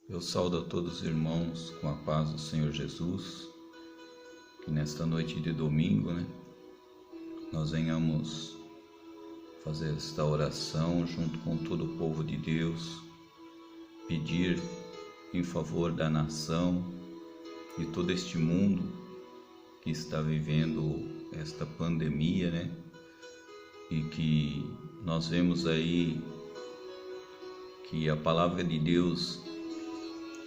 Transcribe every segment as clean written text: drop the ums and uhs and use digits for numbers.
Eu saudo a todos os irmãos com a paz do Senhor Jesus, que nesta noite de domingo, nós venhamos fazer esta oração junto com todo o povo de Deus, pedir em favor da nação e todo este mundo que está vivendo esta pandemia, e que nós vemos aí que a palavra de Deus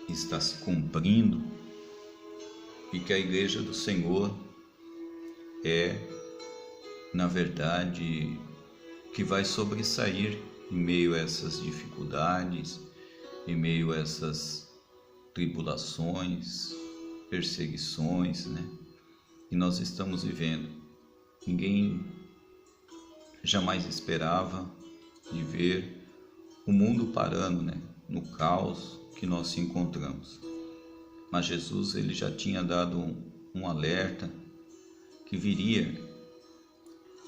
está se cumprindo e que a igreja do Senhor é, na verdade, que vai sobressair em meio a essas dificuldades, em meio a essas tribulações, perseguições, que nós estamos vivendo. Ninguém jamais esperava de ver o mundo parando, no caos que nós se encontramos. Mas Jesus, ele já tinha dado um alerta que viria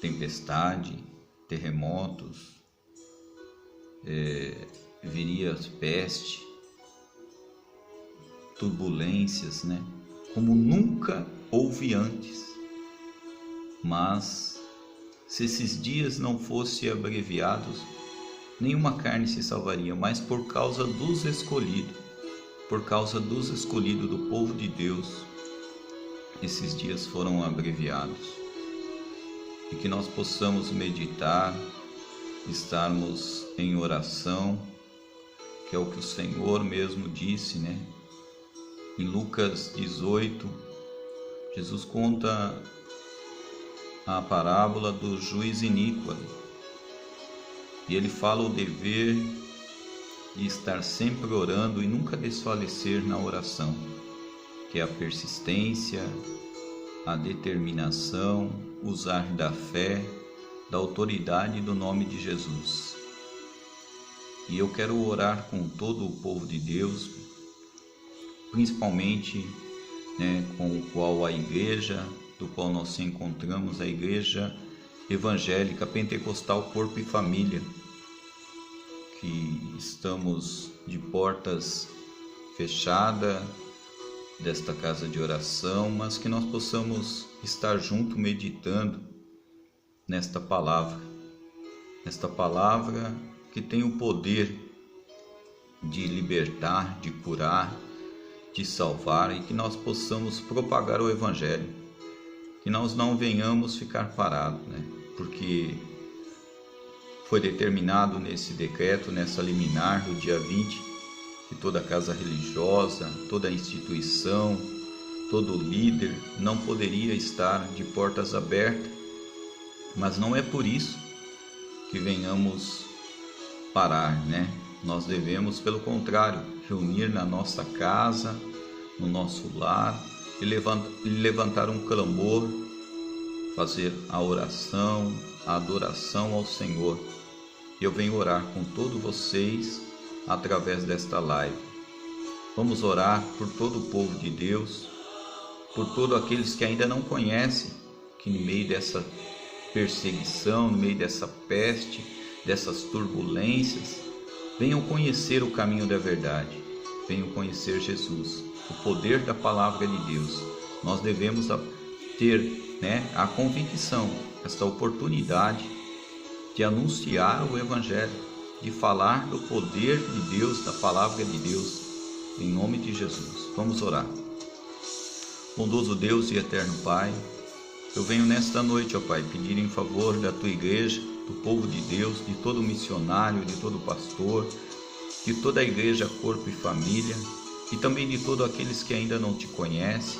tempestade, terremotos, viria peste, turbulências, como nunca houve antes. Mas se esses dias não fossem abreviados, nenhuma carne se salvaria, mas por causa dos escolhidos, do povo de Deus, esses dias foram abreviados. E que nós possamos meditar, estarmos em oração, que é o que o Senhor mesmo disse, Em Lucas 18, Jesus conta a parábola do juiz iníquo. E ele fala o dever de estar sempre orando e nunca desfalecer na oração, que é a persistência, a determinação, usar da fé, da autoridade do nome de Jesus. E eu quero orar com todo o povo de Deus, principalmente com o qual a igreja, do qual nós nos encontramos, a igreja evangélica, pentecostal, corpo e família, que estamos de portas fechadas desta casa de oração, mas que nós possamos estar junto meditando nesta palavra que tem o poder de libertar, de curar, de salvar, e que nós possamos propagar o evangelho, que nós não venhamos ficar parados, porque foi determinado nesse decreto, nessa liminar do dia 20, que toda casa religiosa, toda instituição, todo líder não poderia estar de portas abertas, mas não é por isso que venhamos parar, Nós devemos, pelo contrário, reunir na nossa casa, no nosso lar, e levantar um clamor, fazer a oração, a adoração ao Senhor. Eu venho orar com todos vocês através desta live. Vamos orar por todo o povo de Deus, por todos aqueles que ainda não conhecem, que no meio dessa perseguição, no meio dessa peste, dessas turbulências, venham conhecer o caminho da verdade, venham conhecer Jesus, o poder da palavra de Deus. Nós devemos ter a convicção, esta oportunidade de anunciar o evangelho, de falar do poder de Deus, da palavra de Deus, em nome de Jesus. Vamos orar. Bondoso Deus e eterno Pai, eu venho nesta noite, ó Pai, pedir em favor da Tua igreja, do povo de Deus, de todo missionário, de todo pastor, de toda a igreja, corpo e família, e também de todos aqueles que ainda não Te conhecem,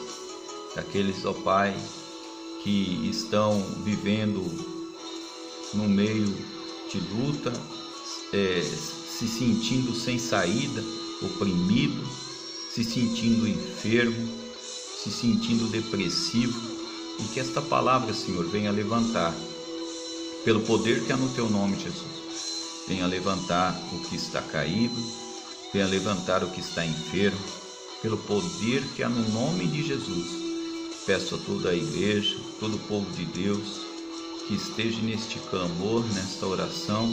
daqueles, ó Pai, que estão vivendo no meio de luta, se sentindo sem saída, oprimido, se sentindo enfermo, se sentindo depressivo, e que esta palavra, Senhor, venha levantar, pelo poder que há no Teu nome, Jesus, venha levantar o que está caído, venha levantar o que está enfermo, pelo poder que há no nome de Jesus. Peço a toda a igreja, todo o povo de Deus, que esteja neste clamor, nesta oração,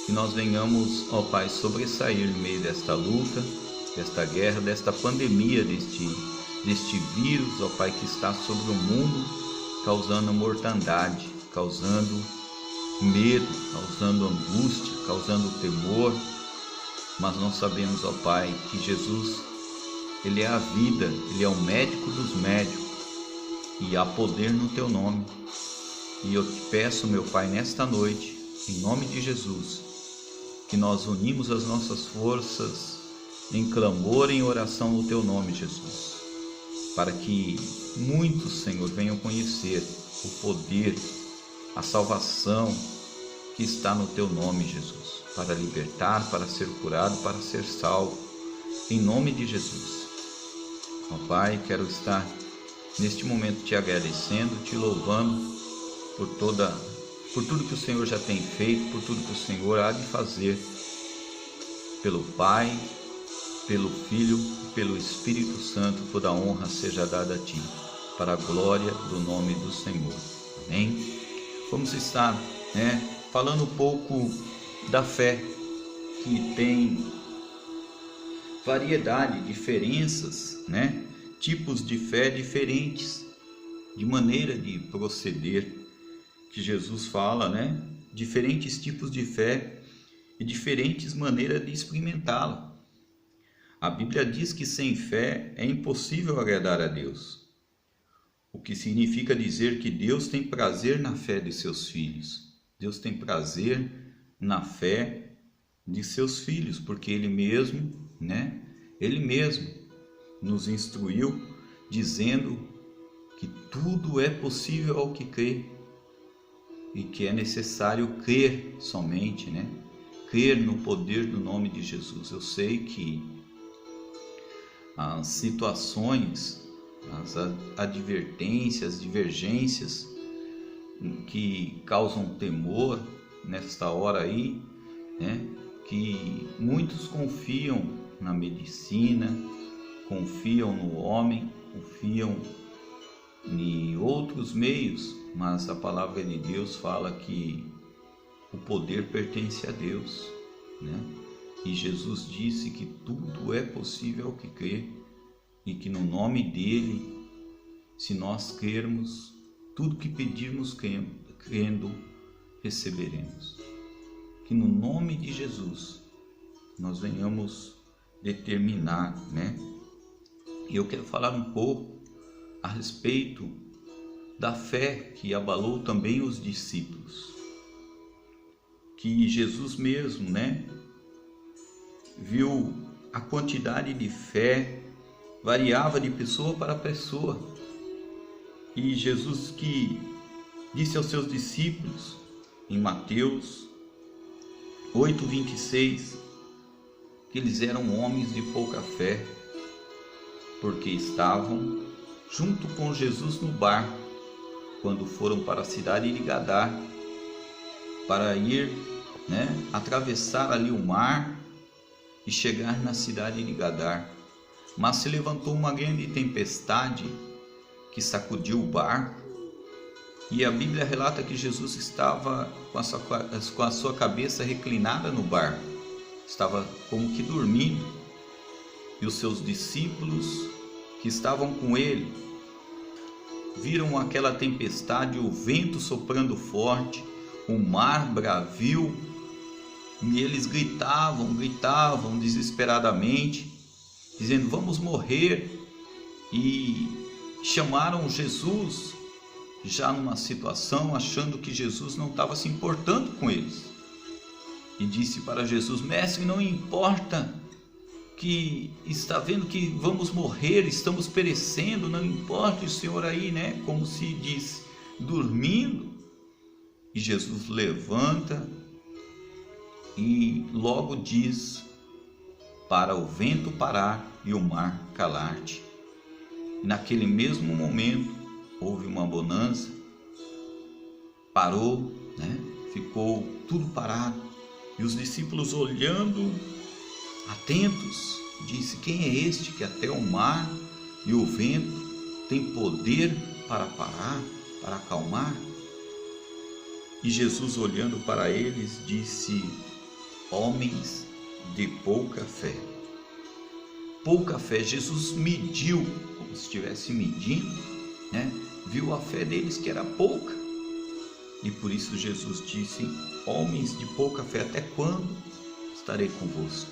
que nós venhamos, ó Pai, sobressair no meio desta luta, desta guerra, desta pandemia, deste vírus, ó Pai, que está sobre o mundo, causando mortandade, causando medo, causando angústia, causando temor. Mas nós sabemos, ó Pai, que Jesus, Ele é a vida, Ele é o médico dos médicos, e há poder no Teu nome. E eu te peço, meu Pai, nesta noite, em nome de Jesus, que nós unimos as nossas forças em clamor e em oração no Teu nome, Jesus, para que muitos, Senhor, venham conhecer o poder, a salvação que está no Teu nome, Jesus, para libertar, para ser curado, para ser salvo, em nome de Jesus. Ó Pai, quero estar neste momento te agradecendo, te louvando por tudo que o Senhor já tem feito, por tudo que o Senhor há de fazer, pelo Pai, pelo Filho e pelo Espírito Santo. Toda a honra seja dada a Ti, para a glória do nome do Senhor. Amém? Vamos estar, falando um pouco da fé, que tem variedade, diferenças, tipos de fé diferentes, de maneira de proceder, que Jesus fala, diferentes tipos de fé e diferentes maneiras de experimentá-la. A Bíblia diz que sem fé é impossível agradar a Deus, o que significa dizer que Deus tem prazer na fé de seus filhos. Deus tem prazer na fé de seus filhos, porque Ele mesmo, Ele mesmo nos instruiu dizendo que tudo é possível ao que crê, e que é necessário crer somente, crer no poder do nome de Jesus. Eu sei que as situações, as advertências, divergências que causam temor nesta hora aí, que muitos confiam na medicina, confiam no homem, confiam em outros meios, mas a palavra de Deus fala que o poder pertence a Deus, E Jesus disse que tudo é possível ao que crê, e que no nome dele, se nós crermos, tudo que pedirmos crendo, receberemos. Que no nome de Jesus nós venhamos determinar, E eu quero falar um pouco a respeito da fé que abalou também os discípulos, que Jesus mesmo, viu a quantidade de fé variava de pessoa para pessoa, e Jesus que disse aos seus discípulos em Mateus 8:26 que eles eram homens de pouca fé, porque estavam junto com Jesus no barco quando foram para a cidade de Gadar, para ir, atravessar ali o mar e chegar na cidade de Gadar. Mas se levantou uma grande tempestade que sacudiu o barco, e a Bíblia relata que Jesus estava com a sua cabeça reclinada no barco, estava como que dormindo, e os seus discípulos que estavam com ele viram aquela tempestade, o vento soprando forte, o mar bravio, e eles gritavam desesperadamente, dizendo: vamos morrer, e chamaram Jesus, já numa situação, achando que Jesus não estava se importando com eles, e disse para Jesus: mestre, não importa, que está vendo que vamos morrer, estamos perecendo, não importa, o Senhor aí, como se diz, dormindo. E Jesus levanta e logo diz para o vento parar e o mar calar-te. E naquele mesmo momento houve uma bonança, parou, ficou tudo parado, e os discípulos olhando, atentos, disse: quem é este que até o mar e o vento tem poder para parar, para acalmar? E Jesus, olhando para eles, disse: homens de pouca fé, pouca fé. Jesus mediu, como se estivesse medindo, né? Viu a fé deles que era pouca. E por isso Jesus disse: homens de pouca fé, até quando estarei convosco?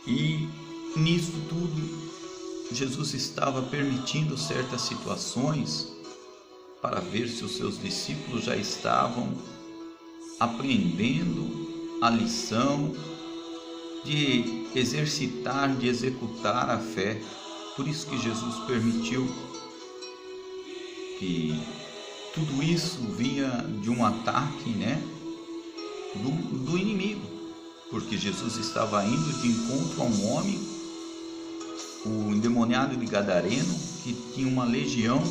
E nisso tudo, Jesus estava permitindo certas situações para ver se os seus discípulos já estavam aprendendo a lição de exercitar, de executar a fé. Por isso que Jesus permitiu que tudo isso vinha de um ataque, né, do inimigo, porque Jesus estava indo de encontro a um homem, o endemoniado de Gadareno, que tinha uma legião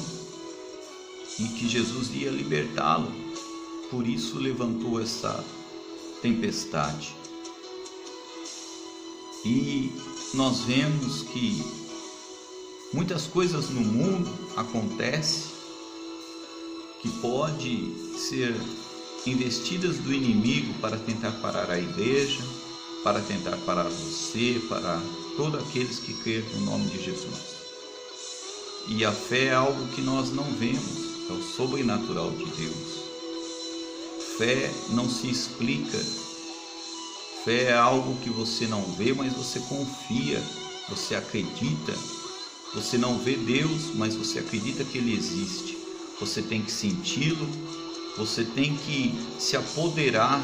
e que Jesus ia libertá-lo. Por isso levantou essa tempestade. E nós vemos que muitas coisas no mundo acontecem que pode ser investidas do inimigo para tentar parar a igreja, para tentar parar você, para todos aqueles que creem no nome de Jesus. E a fé é algo que nós não vemos, é o sobrenatural de Deus. Fé não se explica. Fé é algo que você não vê, mas você confia, você acredita. Você não vê Deus, mas você acredita que Ele existe. Você tem que senti-lo, você tem que se apoderar,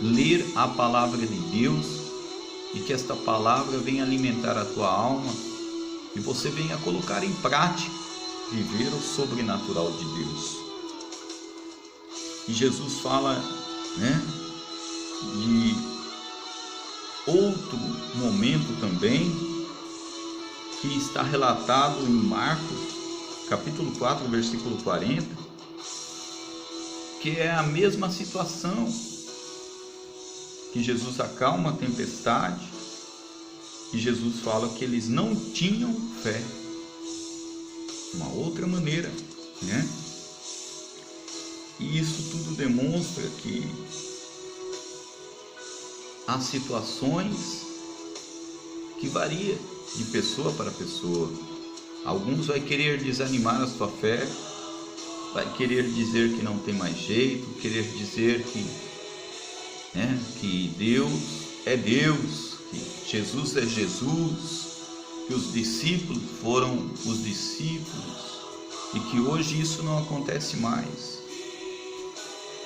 ler a palavra de Deus e que esta palavra venha alimentar a tua alma e você venha colocar em prática, viver o sobrenatural de Deus. E Jesus fala, né, de outro momento também que está relatado em Marcos capítulo 4, versículo 40, que é a mesma situação, que Jesus acalma a tempestade e Jesus fala que eles não tinham fé. Uma outra maneira, né? E isso tudo demonstra que há situações que variam de pessoa para pessoa. Alguns vai querer desanimar a sua fé, vai querer dizer que não tem mais jeito, querer dizer que Deus é Deus, que Jesus é Jesus, que os discípulos foram os discípulos e que hoje isso não acontece mais.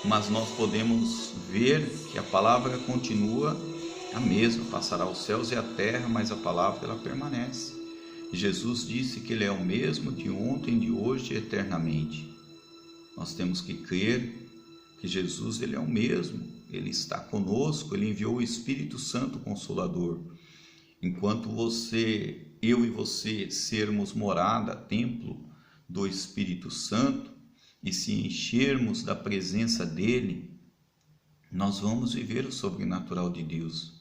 Mas nós podemos ver que a palavra continua a mesma, passará os céus e a terra, mas a palavra ela permanece. Jesus disse que Ele é o mesmo de ontem, de hoje e eternamente. Nós temos que crer que Jesus Ele é o mesmo, Ele está conosco, Ele enviou o Espírito Santo Consolador. Enquanto eu e você sermos morada, templo do Espírito Santo e se enchermos da presença dEle, nós vamos viver o sobrenatural de Deus.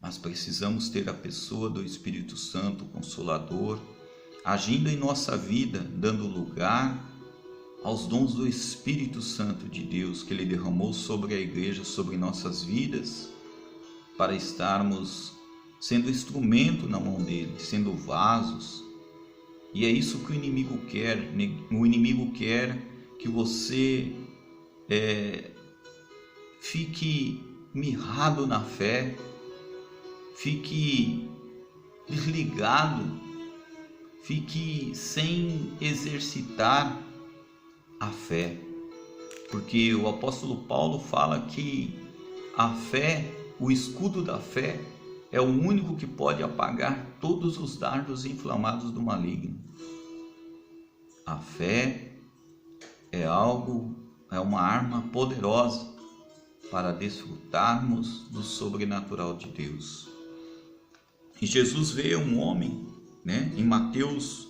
Mas precisamos ter a pessoa do Espírito Santo Consolador agindo em nossa vida, dando lugar aos dons do Espírito Santo de Deus que Ele derramou sobre a igreja, sobre nossas vidas, para estarmos sendo instrumento na mão dEle, sendo vasos. E é isso que o inimigo quer. O inimigo quer que você fique mirrado na fé, fique desligado, fique sem exercitar a fé, porque o apóstolo Paulo fala que a fé, o escudo da fé, é o único que pode apagar todos os dardos inflamados do maligno. A fé é uma arma poderosa para desfrutarmos do sobrenatural de Deus. E Jesus vê um homem, em Mateus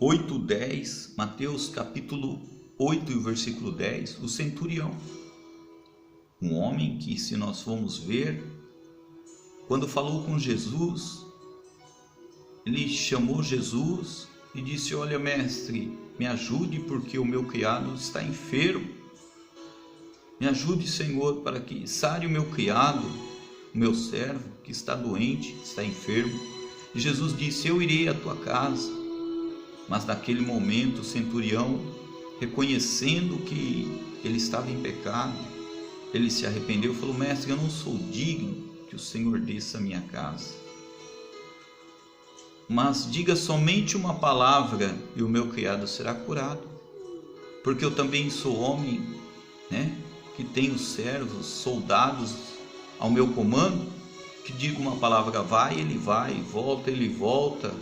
8:10, Mateus capítulo 8 e o versículo 10, o centurião. Um homem que, se nós formos ver, quando falou com Jesus, ele chamou Jesus e disse: olha, mestre, me ajude porque o meu criado está enfermo. Me ajude, Senhor, para que sare o meu criado, o meu servo, que está doente, está enfermo. E Jesus disse: eu irei à tua casa. Mas naquele momento o centurião, reconhecendo que ele estava em pecado, ele se arrependeu e falou: mestre, eu não sou digno que o Senhor desça à minha casa, mas diga somente uma palavra e o meu criado será curado. Porque eu também sou homem, que tenho servos, soldados ao meu comando, que digo uma palavra, vai, ele vai, volta, ele volta.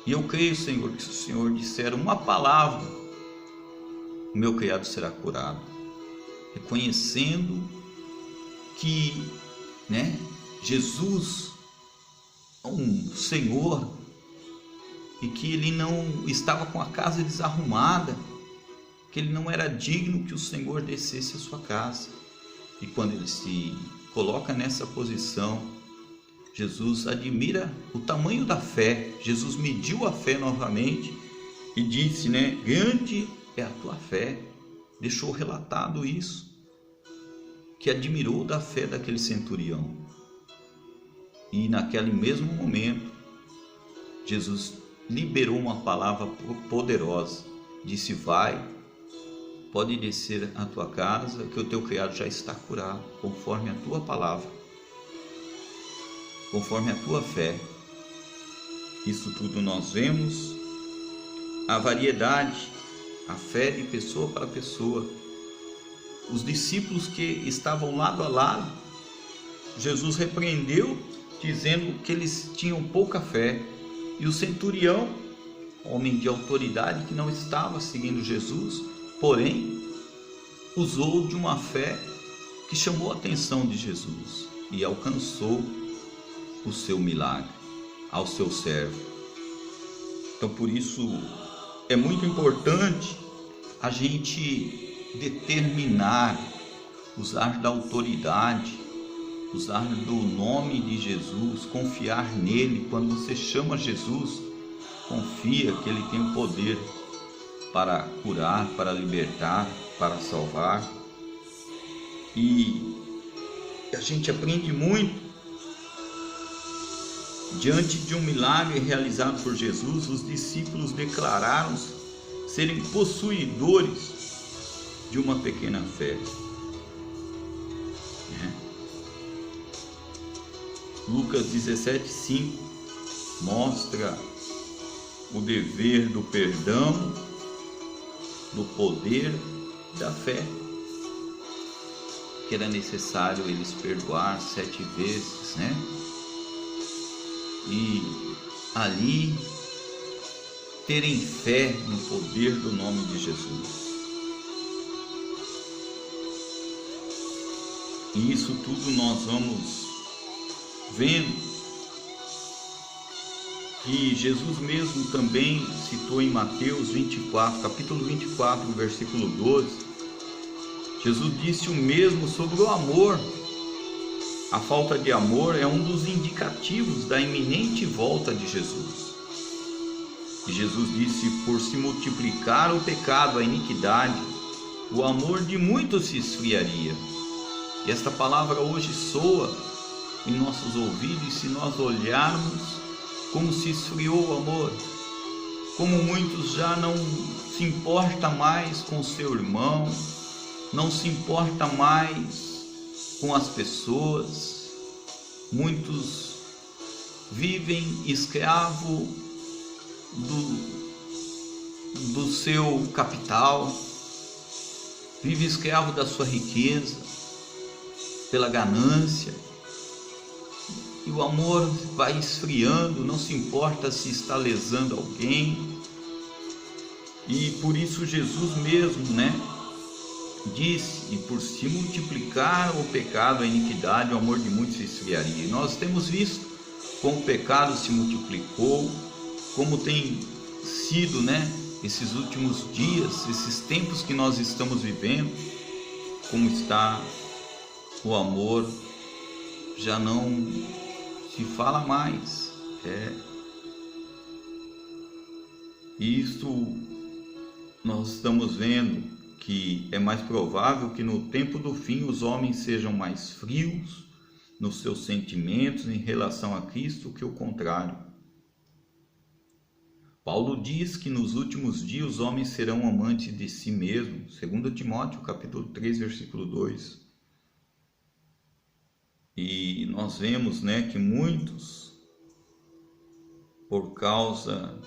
E eu creio, Senhor, que se o Senhor disser uma palavra, o meu criado será curado. Reconhecendo que Jesus é um Senhor e que ele não estava com a casa desarrumada, que ele não era digno que o Senhor descesse à sua casa. E quando ele se coloca nessa posição, Jesus admira o tamanho da fé. Jesus mediu a fé novamente e disse, grande é a tua fé. Deixou relatado isso, que admirou da fé daquele centurião. E naquele mesmo momento, Jesus liberou uma palavra poderosa. Disse: vai, pode descer à tua casa, que o teu criado já está curado, conforme a tua palavra, conforme a tua fé. Isso tudo nós vemos a variedade, a fé de pessoa para pessoa. Os discípulos que estavam lado a lado, Jesus repreendeu, dizendo que eles tinham pouca fé. E o centurião, homem de autoridade que não estava seguindo Jesus, porém usou de uma fé que chamou a atenção de Jesus e alcançou o seu milagre ao seu servo. Então, por isso é muito importante a gente determinar, usar da autoridade, usar do nome de Jesus, confiar nele. Quando você chama Jesus, confia que ele tem o poder para curar, para libertar, para salvar. E a gente aprende muito. Diante de um milagre realizado por Jesus, os discípulos declararam serem possuidores de uma pequena fé. Lucas 17:5 mostra o dever do perdão, do poder da fé, que era necessário eles perdoar 7 vezes, e ali terem fé no poder do nome de Jesus. E isso tudo nós vamos vendo que Jesus mesmo também citou em Mateus 24, capítulo 24, versículo 12. Jesus disse o mesmo sobre o amor. A falta de amor é um dos indicativos da iminente volta de Jesus. E Jesus disse: por se multiplicar o pecado, a iniquidade, o amor de muitos se esfriaria. E esta palavra hoje soa em nossos ouvidos, e se nós olharmos como se esfriou o amor, como muitos já não se importam mais com seu irmão, não se importa mais com as pessoas, muitos vivem escravo do seu capital, vive escravo da sua riqueza, pela ganância. E o amor vai esfriando, não se importa se está lesando alguém. E por isso Jesus mesmo, disse: e por se multiplicar o pecado, a iniquidade, o amor de muitos se esfriaria. E nós temos visto como o pecado se multiplicou, como tem sido, esses últimos dias, esses tempos que nós estamos vivendo, como está o amor, já não se fala mais. Isso nós estamos vendo que é mais provável que no tempo do fim os homens sejam mais frios, nos seus sentimentos em relação a Cristo que o contrário. Paulo diz que nos últimos dias os homens serão amantes de si mesmos, 2 Timóteo capítulo 3, versículo 2. E nós vemos, que muitos, por causa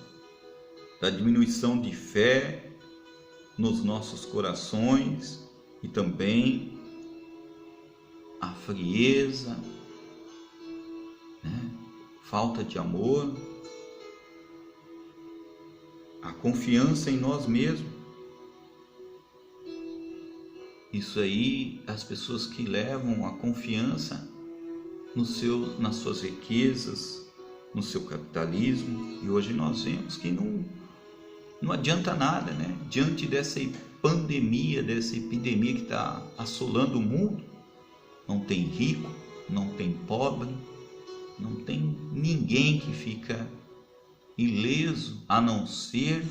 da diminuição de fé nos nossos corações e também a frieza, falta de amor, a confiança em nós mesmos. Isso aí, as pessoas que levam a confiança nas suas riquezas, no seu capitalismo, e hoje nós vemos que não adianta nada, diante dessa pandemia, dessa epidemia que está assolando o mundo, não tem rico, não tem pobre, não tem ninguém que fica ileso, a não ser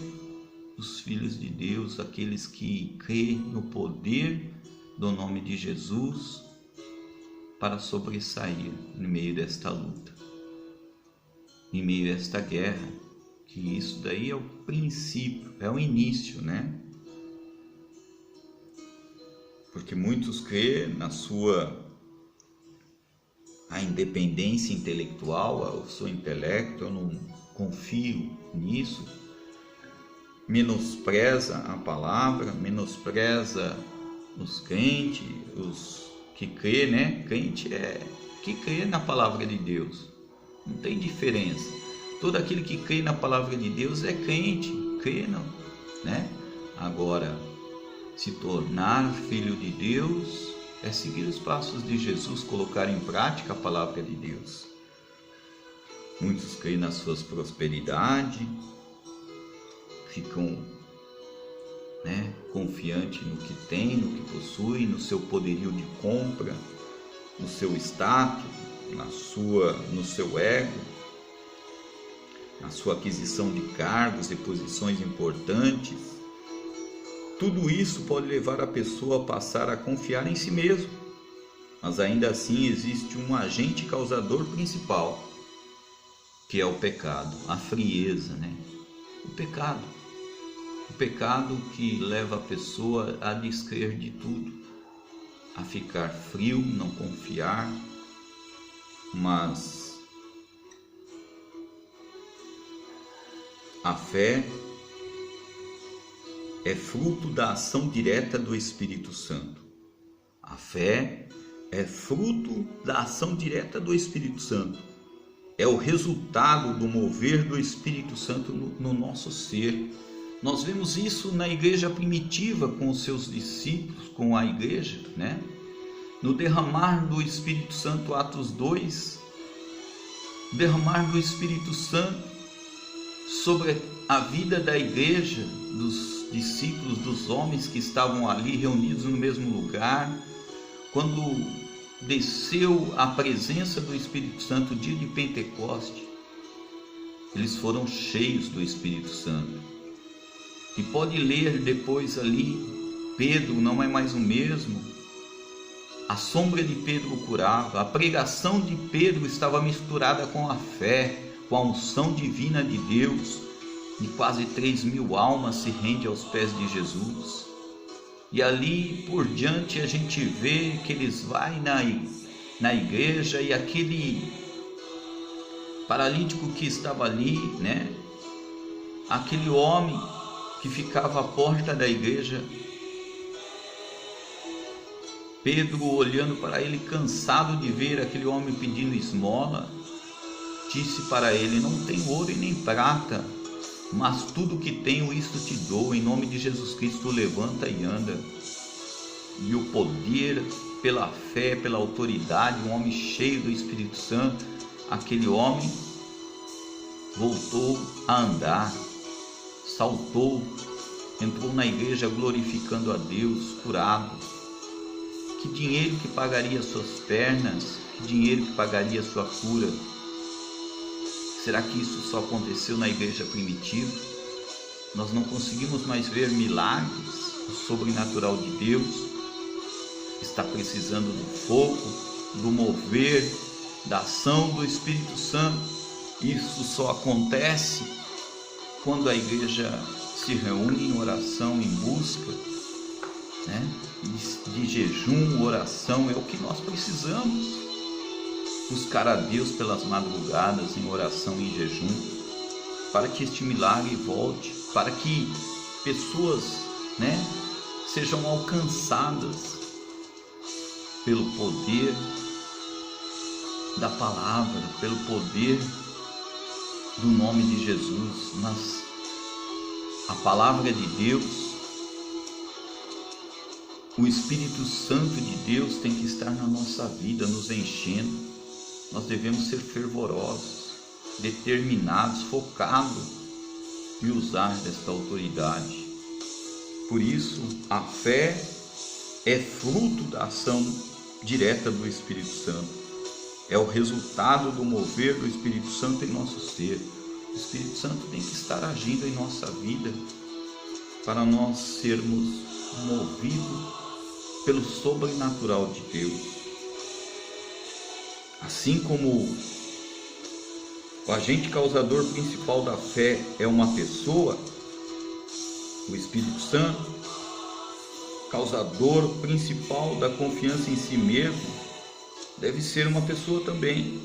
os filhos de Deus, aqueles que creem no poder do nome de Jesus para sobressair no meio desta luta, em meio a esta guerra, que isso daí é o princípio, é o início, Porque muitos creem na a independência intelectual, o seu intelecto, eu não confio nisso, menospreza a palavra, menospreza os crentes, os que crê, Crente é que crê na palavra de Deus, não tem diferença. Todo aquele que crê na palavra de Deus é crente, crê, Agora, se tornar filho de Deus é seguir os passos de Jesus, colocar em prática a palavra de Deus. Muitos creem nas suas prosperidades, ficam confiantes no que tem, no que possui, no seu poderio de compra, no seu status, no seu ego, na sua aquisição de cargos e posições importantes. Tudo isso pode levar a pessoa a passar a confiar em si mesmo, mas ainda assim existe um agente causador principal, que é o pecado, a frieza, O pecado que leva a pessoa a descrer de tudo, a ficar frio, não confiar, mas a fé é fruto da ação direta do Espírito Santo. A fé é fruto da ação direta do Espírito Santo. É o resultado do mover do Espírito Santo no nosso ser. Nós vemos isso na igreja primitiva com os seus discípulos, com a igreja, No derramar do Espírito Santo, Atos 2, derramar do Espírito Santo sobre a vida da igreja, dos discípulos, dos homens que estavam ali reunidos no mesmo lugar, quando desceu a presença do Espírito Santo, dia de Pentecoste, eles foram cheios do Espírito Santo. E pode ler depois ali, Pedro não é mais o mesmo, a sombra de Pedro curava, a pregação de Pedro estava misturada com a fé, com a unção divina de Deus, e quase 3.000 almas se rendem aos pés de Jesus. E ali por diante a gente vê que eles vão na igreja e aquele paralítico que estava ali, aquele homem que ficava à porta da igreja, Pedro, olhando para ele, cansado de ver aquele homem pedindo esmola, disse para ele: não tenho ouro e nem prata, mas tudo que tenho, isto te dou. Em nome de Jesus Cristo, levanta e anda. E o poder, pela fé, pela autoridade, um homem cheio do Espírito Santo, aquele homem voltou a andar, saltou, entrou na igreja glorificando a Deus, curado. Que dinheiro que pagaria suas pernas? Que dinheiro que pagaria sua cura? Será que isso só aconteceu na igreja primitiva? Nós não conseguimos mais ver milagres, o sobrenatural de Deus está precisando do fogo, do mover, da ação do Espírito Santo. Isso só acontece quando a igreja se reúne em oração, em busca, né? De jejum, oração, é o que nós precisamos. Buscar a Deus pelas madrugadas, em oração e em jejum, para que este milagre volte, para que pessoas, né, sejam alcançadas pelo poder da palavra, pelo poder do nome de Jesus. Mas a palavra de Deus, o Espírito Santo de Deus tem que estar na nossa vida, nos enchendo. Nós devemos ser fervorosos, determinados, focados e usar desta autoridade. Por isso, a fé é fruto da ação direta do Espírito Santo. É o resultado do mover do Espírito Santo em nosso ser. O Espírito Santo tem que estar agindo em nossa vida para nós sermos movidos pelo sobrenatural de Deus. Assim como o agente causador principal da fé é uma pessoa, o Espírito Santo, causador principal da confiança em si mesmo, deve ser uma pessoa também,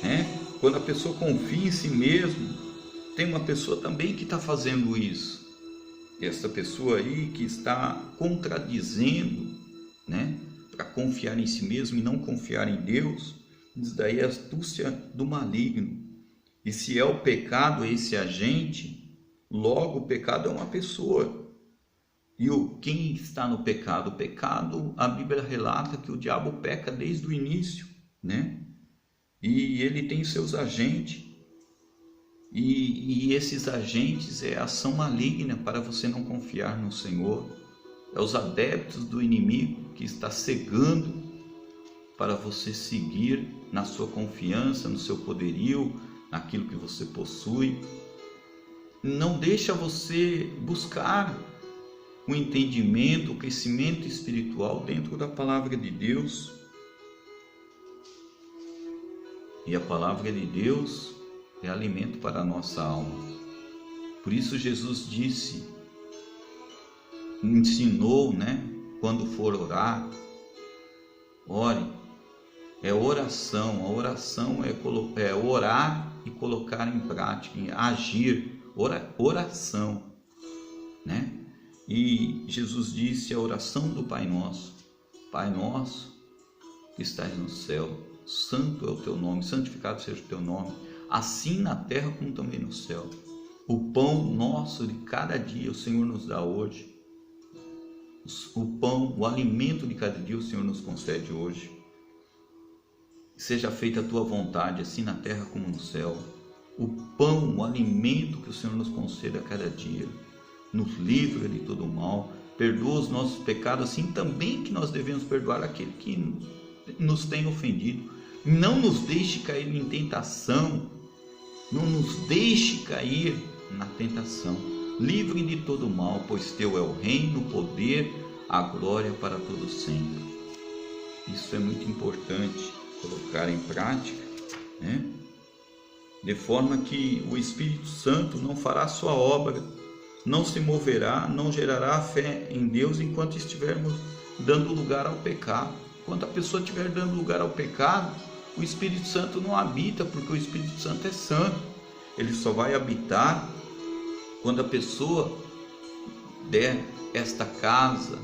né? Quando a pessoa confia em si mesmo, tem uma pessoa também que está fazendo isso. Essa pessoa aí que está contradizendo, né, para confiar em si mesmo e não confiar em Deus, isso daí é astúcia do maligno. E se é o pecado esse agente, logo o pecado é uma pessoa. E quem está no pecado? O pecado, a Bíblia relata que o diabo peca desde o início, né? E ele tem seus agentes. E esses agentes é a ação maligna para você não confiar no Senhor. É os adeptos do inimigo que está cegando para você seguir na sua confiança, no seu poderio, naquilo que você possui. Não deixa você buscar o entendimento, o crescimento espiritual dentro da palavra de Deus. E a palavra de Deus é alimento para a nossa alma. Por isso Jesus disse, ensinou, né? Quando for orar, ore. É oração. A oração é orar e colocar em prática, agir. Oração, né? E Jesus disse a oração do Pai Nosso: Pai Nosso que estás no céu, santo é o teu nome, santificado seja o teu nome, assim na terra como também no céu. O pão nosso de cada dia o Senhor nos dá hoje. O pão, o alimento de cada dia o Senhor nos concede hoje. Seja feita a tua vontade, assim na terra como no céu. O pão, o alimento que o Senhor nos concede a cada dia. Nos livra de todo o mal, perdoa os nossos pecados, assim também que nós devemos perdoar aquele que nos tem ofendido. Não nos deixe cair em tentação, não nos deixe cair na tentação. Livre de todo o mal, pois teu é o reino, o poder, a glória para todo sempre. Isso é muito importante colocar em prática, né? De forma que o Espírito Santo não fará sua obra, não se moverá, não gerará fé em Deus enquanto estivermos dando lugar ao pecado. Enquanto a pessoa estiver dando lugar ao pecado, o Espírito Santo não habita, porque o Espírito Santo é santo. Ele só vai habitar quando a pessoa der esta casa,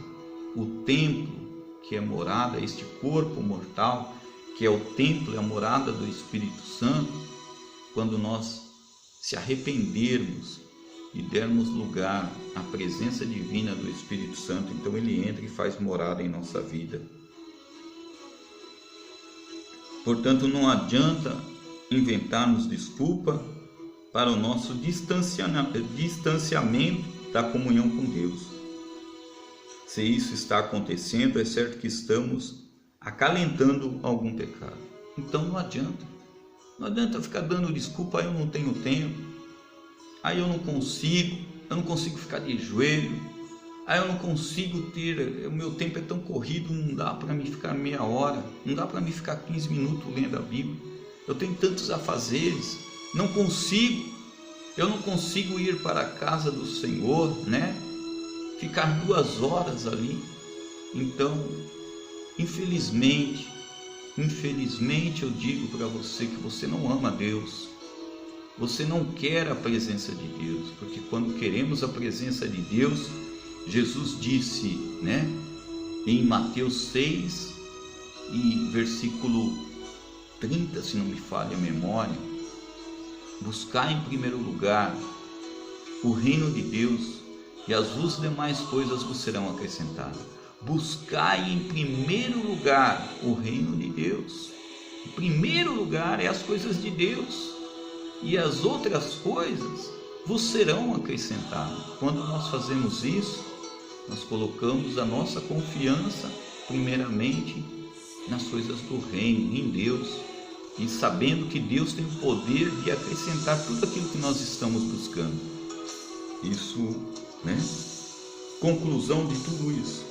o templo, que é morada, este corpo mortal, que é o templo, é a morada do Espírito Santo, quando nós se arrependermos e dermos lugar à presença divina do Espírito Santo, então ele entra e faz morada em nossa vida. Portanto, não adianta inventarmos desculpa para o nosso distanciamento da comunhão com Deus. Se isso está acontecendo, é certo que estamos acalentando algum pecado. Então não adianta. Não adianta ficar dando desculpa, eu não tenho tempo, aí eu não consigo ficar de joelho, Eu não consigo ter, o meu tempo é tão corrido, não dá para mim ficar meia hora, não dá para mim ficar 15 minutos lendo a Bíblia. Eu tenho tantos afazeres, não consigo. Eu não consigo ir para a casa do Senhor, né? Ficar 2 horas ali. Então, infelizmente eu digo para você que você não ama Deus. Você não quer a presença de Deus, porque quando queremos a presença de Deus, Jesus disse, né, em Mateus 6 e versículo 30, se não me falha a memória: buscar em primeiro lugar o reino de Deus e as demais coisas vos serão acrescentadas. Buscai em primeiro lugar o reino de Deus. Em primeiro lugar é as coisas de Deus, e as outras coisas vos serão acrescentadas. Quando nós fazemos isso, nós colocamos a nossa confiança primeiramente nas coisas do reino, em Deus, e sabendo que Deus tem o poder de acrescentar tudo aquilo que nós estamos buscando. Isso, né? Conclusão de tudo isso.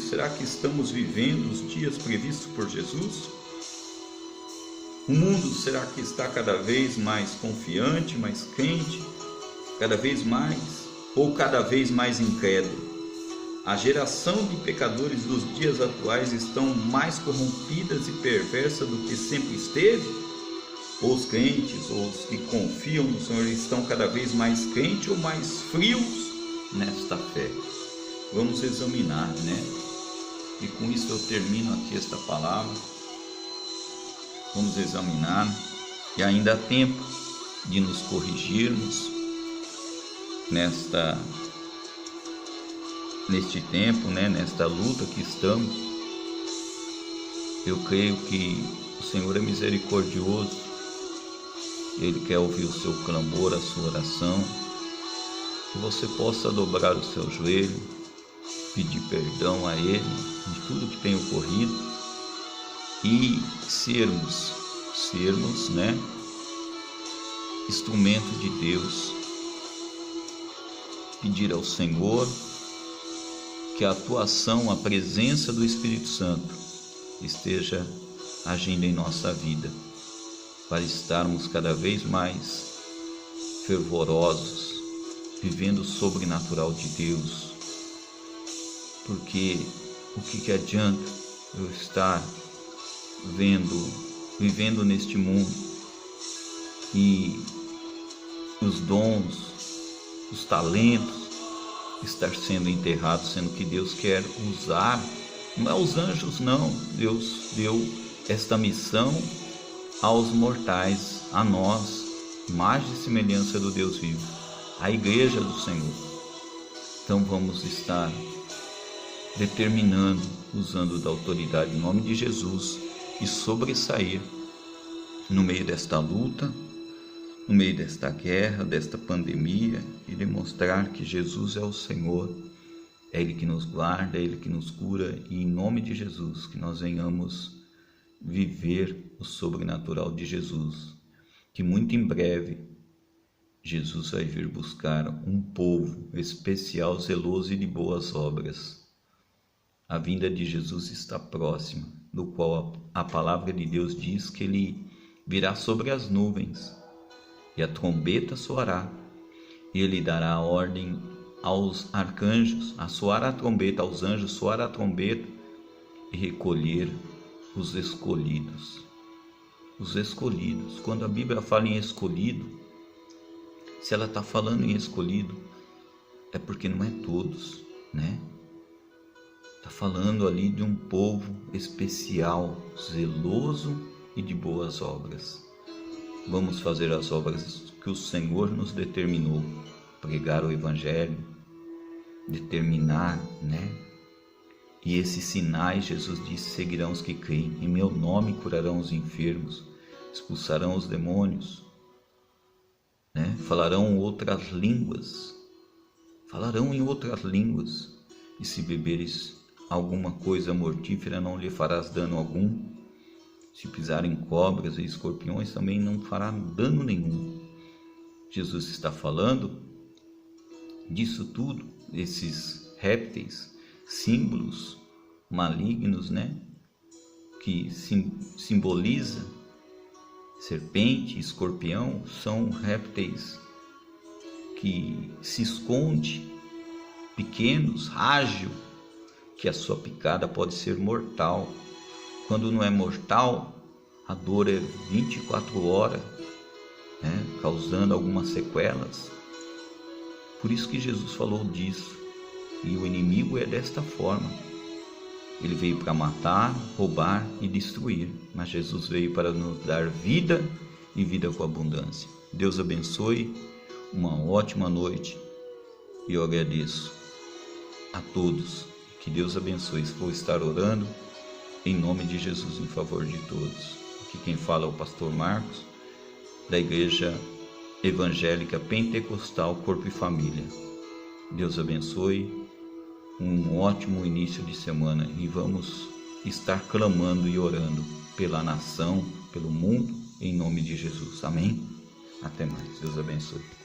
Será que estamos vivendo os dias previstos por Jesus? O mundo, será que está cada vez mais confiante, mais crente, cada vez mais, ou cada vez mais incrédulo? A geração de pecadores dos dias atuais estão mais corrompidas e perversas do que sempre esteve? Ou os crentes, ou os que confiam no Senhor, estão cada vez mais crentes ou mais frios nesta fé? Vamos examinar, né? E com isso eu termino aqui esta palavra. Vamos examinar, e ainda há tempo de nos corrigirmos neste tempo, né? Nesta luta que estamos. Eu creio que o Senhor é misericordioso. Ele quer ouvir o seu clamor, a sua oração, que você possa dobrar o seu joelho, pedir perdão a Ele de tudo que tem ocorrido e sermos, né, instrumento de Deus. Pedir ao Senhor que a atuação, a presença do Espírito Santo esteja agindo em nossa vida, para estarmos cada vez mais fervorosos, vivendo o sobrenatural de Deus. Porque o que adianta eu estar vivendo neste mundo e os dons, os talentos estar sendo enterrados, sendo que Deus quer usar, não é os anjos não, Deus deu esta missão aos mortais, a nós, imagem e semelhança do Deus vivo, a igreja do Senhor. Então vamos estar determinando, usando da autoridade em nome de Jesus, e sobressair no meio desta luta, no meio desta guerra, desta pandemia, e demonstrar que Jesus é o Senhor, é Ele que nos guarda, é Ele que nos cura, e em nome de Jesus que nós venhamos viver o sobrenatural de Jesus, que muito em breve Jesus vai vir buscar um povo especial, zeloso e de boas obras. A vinda de Jesus está próxima, do qual a palavra de Deus diz que Ele virá sobre as nuvens, e a trombeta soará, e Ele dará a ordem aos arcanjos a soar a trombeta, aos anjos soar a trombeta, e recolher os escolhidos. Os escolhidos. Quando a Bíblia fala em escolhido, se ela está falando em escolhido, é porque não é todos, né? Está falando ali de um povo especial, zeloso e de boas obras. Vamos fazer as obras que o Senhor nos determinou, pregar o Evangelho, determinar, né? E esses sinais, Jesus disse, seguirão os que creem. Em meu nome curarão os enfermos, expulsarão os demônios, né? Falarão outras línguas. Falarão em outras línguas. E se beberes alguma coisa mortífera, não lhe farás dano algum. Se pisarem cobras e escorpiões, também não fará dano nenhum. Jesus está falando disso tudo, esses répteis, símbolos malignos, né? Que simboliza serpente, escorpião, são répteis que se esconde, pequenos, ágil, que a sua picada pode ser mortal. Quando não é mortal, a dor é 24 horas, né, causando algumas sequelas. Por isso que Jesus falou disso. E o inimigo é desta forma. Ele veio para matar, roubar e destruir, mas Jesus veio para nos dar vida e vida com abundância. Deus abençoe, uma ótima noite, e eu agradeço a todos. Que Deus abençoe. Vou estar orando em nome de Jesus em favor de todos. Aqui quem fala é o pastor Marcos, da Igreja Evangélica Pentecostal Corpo e Família. Deus abençoe, um ótimo início de semana, e vamos estar clamando e orando pela nação, pelo mundo, em nome de Jesus. Amém? Até mais. Deus abençoe.